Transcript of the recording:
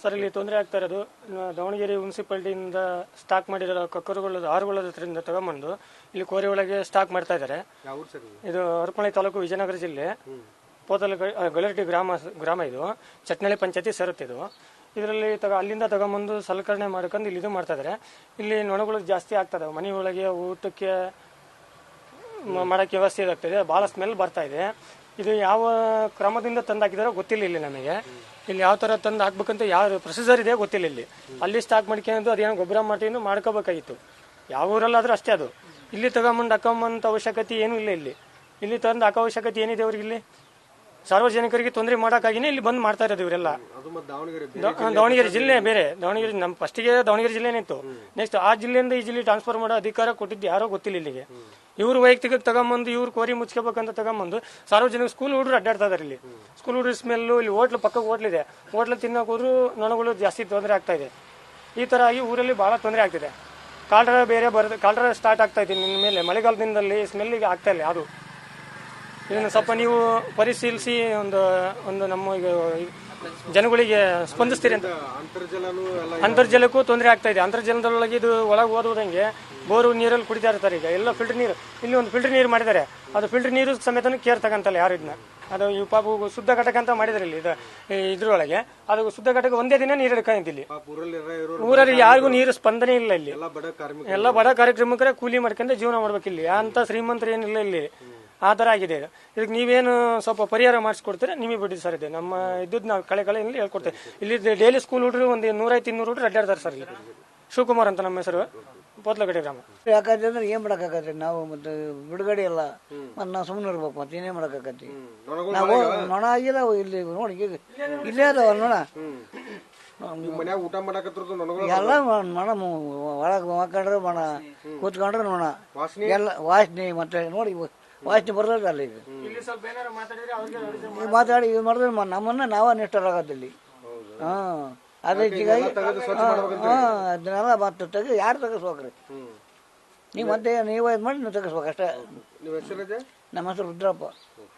Sir ಇಲ್ಲಿ ತೊಂದರೆ ಆಗ್ತಾ ಇರೋದು ದಾವಣಗೆರೆ ಮುನ್ಸಿಪಾಲಿಟಿಯಿಂದ ಸ್ಟಾಕ್ ಮಾಡಿರೋ ಕಕ್ಕರುಗಳ ಆರುಗಳ ಹತ್ರದಿಂದ ತಗೊಂಬಂದು ಇಲ್ಲಿ ಕೋರೆ ಒಳಗೆ ಸ್ಟಾಕ್ ಮಾಡ್ತಾ ಇದ್ದಾರೆ. ಇದು ಹರಪನಹಳ್ಳಿ ತಾಲೂಕು ವಿಜಯನಗರ ಜಿಲ್ಲೆ ಪೋತಲ ಗಲರ್ಟಿ ಗ್ರಾಮ ಇದು ಚಟ್ನಳ್ಳಿ ಪಂಚಾಯತಿ ಸೇರುತ್ತೆ. ಇದು ಇದರಲ್ಲಿ ಅಲ್ಲಿಂದ ತಗೊಂಬಂದು ಸಲಕರಣೆ ಮಾಡ್ಕೊಂಡು ಇಲ್ಲಿ ಇದು ಮಾಡ್ತಾ ಇದ್ದಾರೆ. ಇಲ್ಲಿ ನೊಣಗಳು ಜಾಸ್ತಿ ಆಗ್ತದೆ. ಮನೆ ಒಳಗೆ ಊಟಕ್ಕೆ ಮಾಡೋಕ್ಕೆ ವ್ಯವಸ್ಥೆ ಇದಾಗ್ತದೆ. ಭಾಳ ಸ್ಮೆಲ್ ಬರ್ತಾ ಇದೆ. ಇದು ಯಾವ ಕ್ರಮದಿಂದ ತಂದು ಹಾಕಿದಾರೋ ಗೊತ್ತಿಲ್ಲ. ಇಲ್ಲಿ ನಮಗೆ ಇಲ್ಲಿ ಯಾವ ಥರ ತಂದು ಹಾಕ್ಬೇಕಂತ ಯಾವ ಪ್ರೊಸೀಜರ್ ಇದೆ ಗೊತ್ತಿಲ್ಲ. ಇಲ್ಲಿ ಅಲ್ಲಿ ಸ್ಟಾಕ್ ಮಾಡ್ಕೊಂಡು ಅದೇನೋ ಗೊಬ್ಬರ ಮಾಡ್ಕೊಂಡು ಮಾಡ್ಕೋಬೇಕಾಗಿತ್ತು. ಯಾವ ಊರಲ್ಲಾದ್ರೂ ಅಷ್ಟೇ ಅದು. ಇಲ್ಲಿ ತಗೊಂಬಂದು ಹಾಕೊಂಬಂತ ಅವಶ್ಯಕತೆ ಏನೂ ಇಲ್ಲ. ಇಲ್ಲಿ ತಂದು ಹಾಕೋ ಅವಶ್ಯಕತೆ ಏನಿದೆ ಅವ್ರಿಗೆ? ಇಲ್ಲಿ ಸಾರ್ವಜನಿಕರಿಗೆ ತೊಂದರೆ ಮಾಡೋಕ್ಕಾಗಿನೇ ಇಲ್ಲಿ ಬಂದು ಮಾಡ್ತಾ ಇರೋದು ಇವರೆಲ್ಲ. ದಾವಣಗೆರೆ ಜಿಲ್ಲೆ ಬೇರೆ. ದಾವಣಗೆರೆ ನಮ್ಮ ಫಸ್ಟಿಗೆ ದಾವಣಗೆರೆ ಜಿಲ್ಲೆನೇ ಇತ್ತು. ನೆಕ್ಸ್ಟ್ ಆ ಜಿಲ್ಲೆಯಿಂದ ಈ ಜಿಲ್ಲೆ ಟ್ರಾನ್ಸ್ಫರ್ ಮಾಡೋ ಅಧಿಕಾರ ಕೊಟ್ಟಿದ್ದು ಯಾರೋ ಗೊತ್ತಿಲ್ಲ. ಇಲ್ಲಿಗೆ ಇವ್ರು ವೈಯಕ್ತಿಕ ತಗೊಂಬಂದು ಇವ್ರು ಕೋರಿ ಮುಚ್ಕೋಬೇಕಂತ ತಗೊಂಬಂದು ಸಾರ್ವಜನಿಕ ಸ್ಕೂಲ್ ಹುಡುಗರು ಅಡ್ಡಾಡ್ತಾ ಇದಾರೆ. ಇಲ್ಲಿ ಸ್ಕೂಲ್ ಹುಡುಗರು ಸ್ಮೆಲ್ಲು. ಇಲ್ಲಿ ಹೋಟ್ಲು ಪಕ್ಕಕ್ಕೆ ಹೋಟ್ಲಿದೆ. ಹೋಟ್ಲು ತಿನ್ನೋಕೆ ಹೋದ್ರು ನೊಣಗಳು ಜಾಸ್ತಿ ತೊಂದರೆ ಆಗ್ತಾ ಇದೆ. ಈ ಥರ ಆಗಿ ಊರಲ್ಲಿ ಭಾಳ ತೊಂದರೆ ಆಗ್ತಿದೆ. ಕಾಲ್ರ ಬೇರೆ ಬರೋದು, ಕಾಲ್ರ ಸ್ಟಾರ್ಟ್ ಆಗ್ತಾ ಇದೆ ನಿನ್ನ ಮೇಲೆ. ಮಳೆಗಾಲದಿಂದಲ್ಲಿ ಸ್ಮೆಲ್ಲಿಗೆ ಆಗ್ತಾ ಇಲ್ಲ ಅದು. ಇದನ್ನು ಸ್ವಲ್ಪ ನೀವು ಪರಿಶೀಲಿಸಿ ಒಂದು ನಮ್ಮ ಜನಗಳಿಗೆ ಸ್ಪಂದಿಸ್ತೀರಿ ಅಂತ. ಅಂತರ್ಜಲಕ್ಕೂ ತೊಂದರೆ ಆಗ್ತಾ ಇದೆ. ಅಂತರ್ಜಲದೊಳಗೆ ಇದು ಒಳಗೆ ಓದುವುದಂಗೆ ಬೋರು ನೀರಲ್ಲಿ ಕುಡಿತಾ ಇರ್ತಾರೆ. ಈಗ ಎಲ್ಲ ಫಿಲ್ಟರ್ ನೀರು. ಇಲ್ಲಿ ಒಂದು ಫಿಲ್ಟರ್ ನೀರು ಮಾಡಿದ್ದಾರೆ. ಅದು ಫಿಲ್ಟರ್ ನೀರು ಸಮೇತ ಕೇರ್ ತಗೊಂತಲ್ಲ ಯಾರು ಇದನ್ನ. ಅದು ಈ ಪಾಪ ಶುದ್ಧ ಘಟಕ ಅಂತ ಮಾಡಿದಾರೆ ಇಲ್ಲಿ ಇದ್ರೊಳಗೆ. ಅದು ಶುದ್ಧ ಘಟಕ ಒಂದೇ ದಿನ ನೀರು ಹಿಡ್ಕೊಂಡಿಲ್ಲಿ. ಊರಲ್ಲಿ ಯಾರಿಗೂ ನೀರು ಸ್ಪಂದನೆ ಇಲ್ಲ. ಇಲ್ಲಿ ಎಲ್ಲ ಬಡ ಕಾರ್ಯಕ್ರಮಕ್ಕೆ ಕೂಲಿ ಮಾಡ್ಕೊಂಡು ಜೀವನ ಮಾಡ್ಬೇಕಿಲ್ಲಿ. ಅಂತ ಶ್ರೀಮಂತರು ಏನಿಲ್ಲ ಇಲ್ಲಿ. ಆ ಥರ ಆಗಿದೆ. ಇದಕ್ಕೆ ನೀವೇನು ಸ್ವಲ್ಪ ಪರಿಹಾರ ಮಾಡಿಸ್ಕೊಡ್ತೀರಾ? ನಿಮಗೆ ಬಿಡಿ ಸರ್. ಇದೆ ನಮ್ಮ ಇದ್ದದ್ದು ನಾವು ಕಳೆ ಇಲ್ಲಿ ಹೇಳ್ಕೊಡ್ತೇವೆ. ಇಲ್ಲಿ ಡೈಲಿ ಸ್ಕೂಲ್ ಹುಡುಗರು ಒಂದು 150-200 ಹುಡುಗರು ಅಡ್ಡಾಡ್ತಾರೆ ಸರ್. ಇಲ್ಲಿ ಶಿವಕುಮಾರ್ ಅಂತ ನಮ್ಮ ಹೆಸರು, ಪೋತ್ಲಗಡೆ ಗ್ರಾಮ. ಯಾಕಂದ್ರೆ ಅಂದ್ರೆ ಏನ್ ಮಾಡಕ್ಕಾಗತ್ತೆ? ನಾವು ಮತ್ತೆ ಬಿಡುಗಡೆ ಇಲ್ಲ. ಮತ್ತೆ ನಾವು ಸುಮ್ಮನೆ ಇರ್ಬೇಕು. ಮತ್ತೆ ಏನೇ ಮಾಡಕ್ಕಾಗತ್ತಿ? ನಾವು ನೊಣ ಆಗಿಲ್ಲ ಇಲ್ಲಿ ನೋಡಿ. ಇಲ್ಲೇ ಅದಾವ ನೊಣ. ಎಲ್ಲ ನೊಣ ಒಳಗೆ ಮಕ್ಕಂಡ್ರೆ ನೊಣ, ಕೂತ್ಕೊಂಡ್ರೆ ನೊಣ. ಎಲ್ಲ ವಾಸನೆ ಮತ್ತೆ ನೋಡಿ ವಾಸನೆ ಬರೋಲ್ಲ. ಅಲ್ಲಿ ಈಗ ಮಾತಾಡಿ ಇದು ಮಾಡಿದ್ರೆ ನಮ್ಮನ್ನ ನಾವ ನಿಷ್ಠರಾಗತ್ತಿಲ್ಲಿ. ಅದಕ್ಕಾಗಿ ಅದನ್ನೆಲ್ಲ ಮತ್ತೆ ತೆಗಿ ಯಾರು ತೆಗಿಸ್ಬೇಕ್ರಿ? ನೀವು ಮತ್ತೆ ನೀವು ಇದು ಮಾಡಿ ನೀವು ತೆಗಿಸ್ಬೇಕು ಅಷ್ಟೇ. ನಮ್ಮ ಹೆಸರು ರುದ್ರಪ್ಪ.